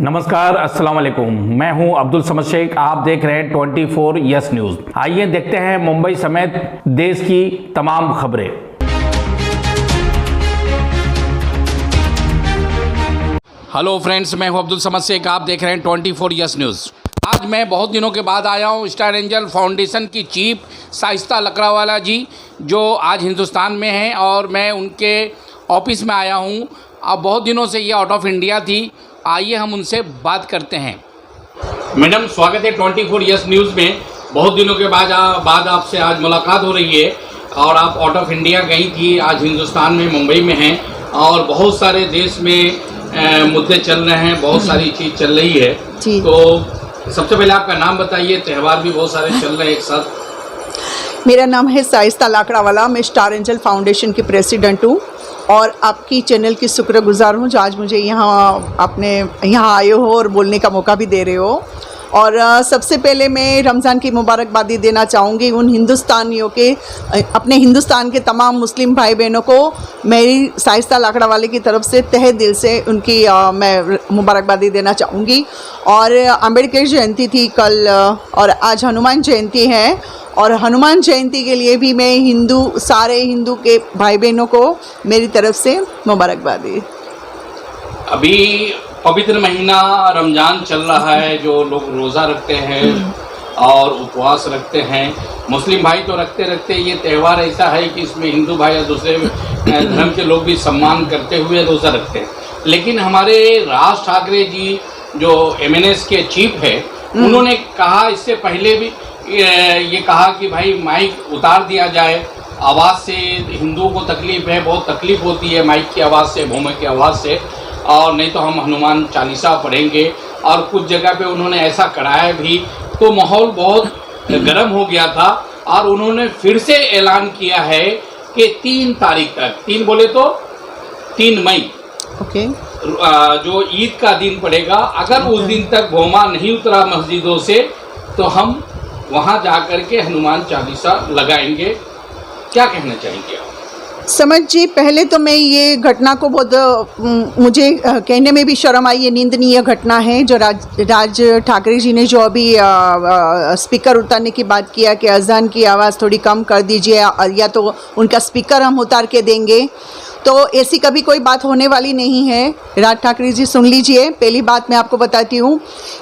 नमस्कार, अस्सलाम वालेकुम। मैं हूं अब्दुल समद शेख। आप देख रहे हैं 24 यस न्यूज़। आइए देखते हैं मुंबई समेत देश की तमाम खबरें। हेलो फ्रेंड्स, मैं हूं अब्दुल समद शेख। आप देख रहे हैं 24 यस न्यूज़। आज मैं बहुत दिनों के बाद आया हूं स्टार एंजल फाउंडेशन की चीफ शाइस्ता लकड़ावाला जी, जो आज हिंदुस्तान में हैं, और मैं उनके ऑफिस में आया हूं। अब बहुत दिनों से ये आउट ऑफ इंडिया थी। आइए हम उनसे बात करते हैं। मैडम, स्वागत है 24 यस न्यूज़ में। बहुत दिनों के बाद आपसे आज मुलाकात हो रही है, और आप आउट ऑफ इंडिया गई थी, आज हिंदुस्तान में मुंबई में हैं, और बहुत सारे देश में मुद्दे चल रहे हैं, बहुत सारी चीज़ चल रही है। तो सबसे पहले आपका नाम बताइए। त्यौहार भी बहुत सारे चल रहे हैं एक साथ। मेरा नाम है शाइस्ता लकड़ावाला। मैं स्टार एंजल फाउंडेशन की प्रेसिडेंट हूँ और आपकी चैनल की शुक्रगुजार हूँ जो आज मुझे यहाँ आए हो और बोलने का मौका भी दे रहे हो। और सबसे पहले मैं रमज़ान की मुबारकबादी देना चाहूँगी उन हिंदुस्तानियों के, अपने हिंदुस्तान के तमाम मुस्लिम भाई बहनों को मेरी शाइस्ता लकड़ावाले की तरफ से तहे दिल से उनकी मैं मुबारकबादी देना चाहूँगी। और अम्बेडकर जयंती थी कल, और आज हनुमान जयंती है, और हनुमान जयंती के लिए भी मैं सारे हिंदू के भाई बहनों को मेरी तरफ से मुबारकबादी। अभी पवित्र महीना रमज़ान चल रहा है, जो लोग रोज़ा रखते हैं और उपवास रखते हैं। मुस्लिम भाई तो रखते ये त्यौहार ऐसा है कि इसमें हिंदू भाई या दूसरे धर्म के लोग भी सम्मान करते हुए रोज़ा रखते हैं। लेकिन हमारे राज ठाकरे जी जो MNS के चीफ है, उन्होंने कहा इससे पहले भी ये कहा कि भाई माइक उतार दिया जाए। आवाज़ से हिंदुओं को तकलीफ़ है, बहुत तकलीफ़ होती है माइक की आवाज़ से, भूमि की आवाज़ से, और नहीं तो हम हनुमान चालीसा पढ़ेंगे। और कुछ जगह पे उन्होंने ऐसा कराया भी, तो माहौल बहुत गर्म हो गया था। और उन्होंने फिर से ऐलान किया है कि 3 तारीख तक, 3 बोले तो 3 मई, ओके, जो ईद का दिन पड़ेगा, अगर उस दिन तक भोमा नहीं उतरा मस्जिदों से, तो हम वहाँ जाकर के हनुमान चालीसा लगाएंगे। क्या कहना चाहेंगे आप? समझ जी, पहले तो मैं ये घटना को बहुत मुझे कहने में भी शर्म आई। ये निंदनीय घटना है जो राज ठाकरे जी ने जो अभी स्पीकर उतारने की बात किया कि अजान की आवाज़ थोड़ी कम कर दीजिए, या तो उनका स्पीकर हम उतार के देंगे। तो ऐसी कभी कोई बात होने वाली नहीं है। राज ठाकरे जी, सुन लीजिए। पहली बात मैं आपको बताती हूँ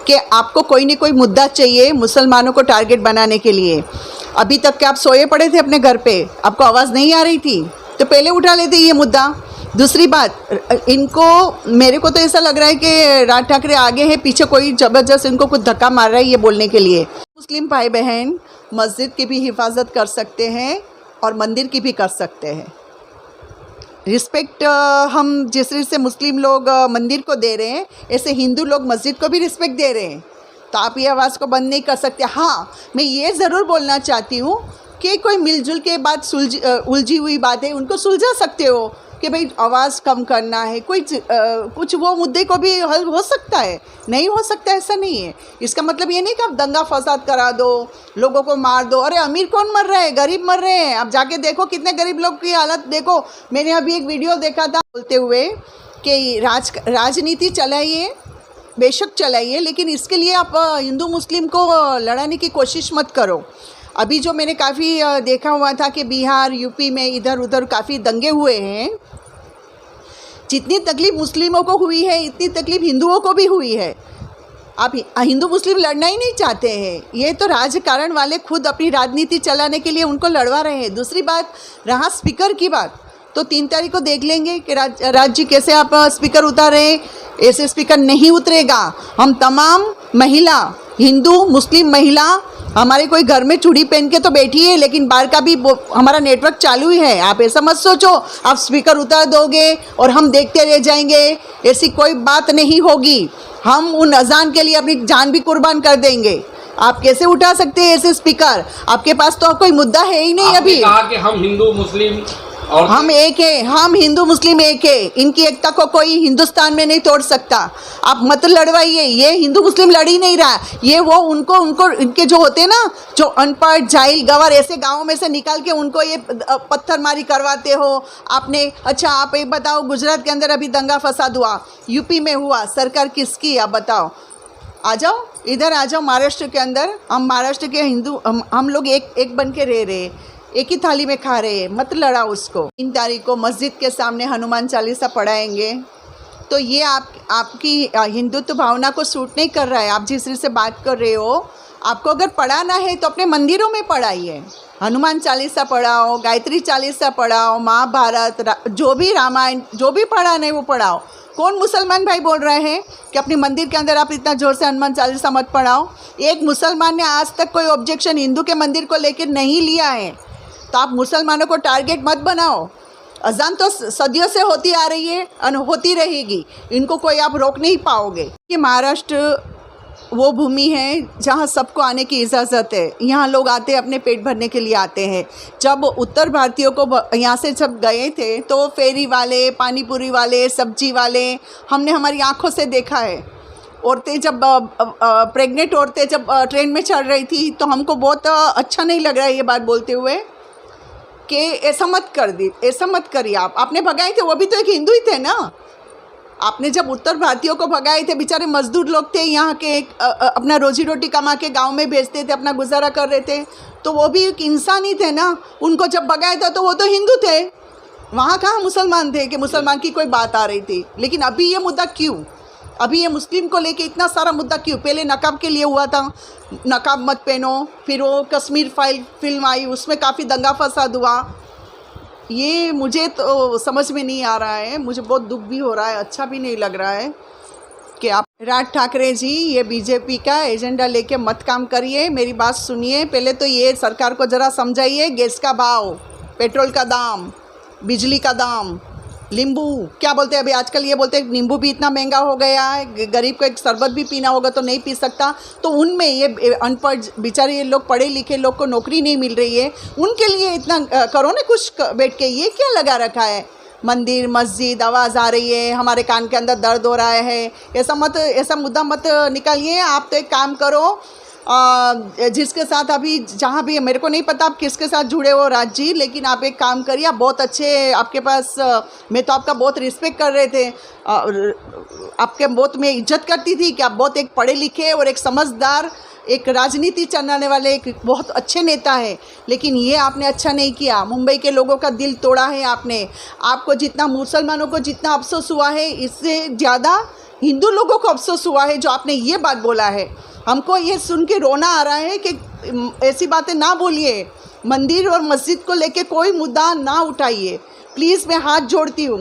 कि आपको कोई न कोई मुद्दा चाहिए मुसलमानों को टारगेट बनाने के लिए। अभी तक के आप सोए पड़े थे अपने घर पे, आपको आवाज़ नहीं आ रही थी, तो पहले उठा लेते ये मुद्दा। दूसरी बात, मेरे को तो ऐसा लग रहा है कि राज ठाकरे आगे है, पीछे कोई ज़बरदस्त इनको कुछ धक्का मार रहा है ये बोलने के लिए। मुस्लिम भाई बहन मस्जिद की भी हिफाजत कर सकते हैं और मंदिर की भी कर सकते हैं। रिस्पेक्ट हम जिस तरह से मुस्लिम लोग मंदिर को दे रहे हैं, ऐसे हिंदू लोग मस्जिद को भी रिस्पेक्ट दे रहे हैं। तो आप ये आवाज़ को बंद नहीं कर सकते। हाँ, मैं ये ज़रूर बोलना चाहती हूँ कि कोई मिलजुल के बात उलझी हुई बात है, उनको सुलझा सकते हो कि भाई आवाज़ कम करना है, कुछ वो मुद्दे को भी हल हो सकता है, नहीं हो सकता ऐसा नहीं है। इसका मतलब ये नहीं कि आप दंगा फसाद करा दो, लोगों को मार दो। अरे अमीर कौन मर रहा है, गरीब मर रहे हैं। आप जाके देखो कितने गरीब लोग की हालत देखो। मैंने अभी एक वीडियो देखा था बोलते हुए कि राजनीति चलाइए, बेशक चलाइए, लेकिन इसके लिए आप हिंदू मुस्लिम को लड़ाने की कोशिश मत करो। अभी जो मैंने काफ़ी देखा हुआ था कि बिहार, यूपी में इधर उधर काफ़ी दंगे हुए हैं। जितनी तकलीफ़ मुस्लिमों को हुई है, इतनी तकलीफ़ हिंदुओं को भी हुई है। आप हिंदू मुस्लिम लड़ना ही नहीं चाहते हैं, ये तो राजकारण वाले खुद अपनी राजनीति चलाने के लिए उनको लड़वा रहे हैं। दूसरी बात, रहा स्पीकर की बात, तो 3 तारीख को देख लेंगे कि राज जी कैसे आप स्पीकर उतार रहे हैं। ऐसे स्पीकर नहीं उतरेगा। हम तमाम महिला, हिंदू मुस्लिम महिला, हमारे कोई घर में चूड़ी पहन के तो बैठी है, लेकिन बाहर का भी हमारा नेटवर्क चालू ही है। आप ऐसा मत सोचो आप स्पीकर उतार दोगे और हम देखते रह जाएंगे, ऐसी कोई बात नहीं होगी। हम उन अजान के लिए अपनी जान भी कुर्बान कर देंगे। आप कैसे उठा सकते हैं ऐसे स्पीकर? आपके पास तो कोई मुद्दा है ही नहीं। अभी कहा कि हम हिंदू मुस्लिम और हम एक है, हम हिंदू मुस्लिम एक है, इनकी एकता को कोई हिंदुस्तान में नहीं तोड़ सकता। आप मत लड़वाइए, ये हिंदू मुस्लिम लड़ ही नहीं रहा, ये वो उनको इनके जो होते हैं ना, जो अनपढ़ जाहिल गंवार ऐसे गाँव में से निकाल के उनको ये पत्थरमारी करवाते हो आपने। अच्छा आप एक बताओ, गुजरात के अंदर अभी दंगा फसाद हुआ, यूपी में हुआ, सरकार किसकी आप बताओ। आ जाओ इधर, आ जाओ महाराष्ट्र के अंदर, हम महाराष्ट्र के हिंदू हम लोग एक बन के रह रहे, एक ही थाली में खा रहे हैं, मत लड़ाओ उसको। 3 तारीख को मस्जिद के सामने हनुमान चालीसा पढ़ाएंगे, तो ये आपकी हिंदुत्व भावना को सूट नहीं कर रहा है। आप जिस से बात कर रहे हो, आपको अगर पढ़ाना है तो अपने मंदिरों में पढ़ाइए, हनुमान चालीसा पढ़ाओ, गायत्री चालीसा पढ़ाओ, महाभारत, जो भी रामायण, जो भी पढ़ाना है वो पढ़ाओ। कौन मुसलमान भाई बोल रहे हैं कि अपने मंदिर के अंदर आप इतना ज़ोर से हनुमान चालीसा मत पढ़ाओ? एक मुसलमान ने आज तक कोई ऑब्जेक्शन हिंदू के मंदिर को लेकर नहीं लिया है, तो आप मुसलमानों को टारगेट मत बनाओ। अजान तो सदियों से होती आ रही है और होती रहेगी, इनको कोई आप रोक नहीं पाओगे। कि महाराष्ट्र वो भूमि है जहाँ सबको आने की इजाज़त है, यहाँ लोग आते हैं अपने पेट भरने के लिए आते हैं। जब उत्तर भारतीयों को यहाँ से जब गए थे तो फेरी वाले, पानीपुरी वाले, सब्जी वाले हमने हमारी आँखों से देखा है। औरतें जब प्रेग्नेंट औरतें जब ट्रेन में चढ़ रही थी तो हमको बहुत अच्छा नहीं लग रहा है ये बात बोलते हुए कि ऐसा मत कर दी, ऐसा मत करिए। आपने भगाए थे, वो भी तो एक हिंदू ही थे ना। आपने जब उत्तर भारतीयों को भगाए थे, बेचारे मजदूर लोग थे यहाँ के, अपना रोजी रोटी कमा के गांव में भेजते थे, अपना गुजारा कर रहे थे, तो वो भी एक इंसान ही थे ना। उनको जब भगाया था तो वो तो हिंदू थे, वहाँ कहाँ मुसलमान थे कि मुसलमान की कोई बात आ रही थी। लेकिन अभी ये मुद्दा क्यों, अभी ये मुस्लिम को लेके इतना सारा मुद्दा क्यों? पहले नकाब के लिए हुआ था, नकाब मत पहनो, फिर वो कश्मीर फाइल फिल्म आई, उसमें काफ़ी दंगा फसाद हुआ। ये मुझे तो समझ में नहीं आ रहा है, मुझे बहुत दुख भी हो रहा है, अच्छा भी नहीं लग रहा है कि आप राज ठाकरे जी ये बीजेपी का एजेंडा लेके मत काम करिए। मेरी बात सुनिए, पहले तो ये सरकार को ज़रा समझाइए, गैस का भाव, पेट्रोल का दाम, बिजली का दाम, नींबू क्या बोलते हैं अभी आजकल, ये बोलते हैं नींबू भी इतना महंगा हो गया है, गरीब को एक शरबत भी पीना होगा तो नहीं पी सकता। तो उनमें ये अनपढ़ बेचारे ये लोग, पढ़े लिखे लोग को नौकरी नहीं मिल रही है, उनके लिए इतना करो ना कुछ बैठ के। ये क्या लगा रखा है, मंदिर मस्जिद आवाज़ आ रही है, हमारे कान के अंदर दर्द हो रहा है, ऐसा मुद्दा मत निकालिए। आप तो एक काम करो, जिसके साथ अभी जहाँ भी, मेरे को नहीं पता आप किसके साथ जुड़े हो राज जी, लेकिन आप एक काम करिए, आप बहुत अच्छे, आपके पास मैं तो आपका बहुत रिस्पेक्ट कर रहे थे, आपके बहुत मैं इज्जत करती थी कि आप बहुत एक पढ़े लिखे और एक समझदार, एक राजनीति चलाने वाले एक बहुत अच्छे नेता है। लेकिन ये आपने अच्छा नहीं किया, मुंबई के लोगों का दिल तोड़ा है आपने। आपको जितना मुसलमानों को जितना अफसोस हुआ है, इससे ज़्यादा हिंदू लोगों को अफसोस हुआ है जो आपने ये बात बोला है। हमको ये सुन के रोना आ रहा है कि ऐसी बातें ना बोलिए, मंदिर और मस्जिद को लेके कोई मुद्दा ना उठाइए प्लीज़, मैं हाथ जोड़ती हूँ।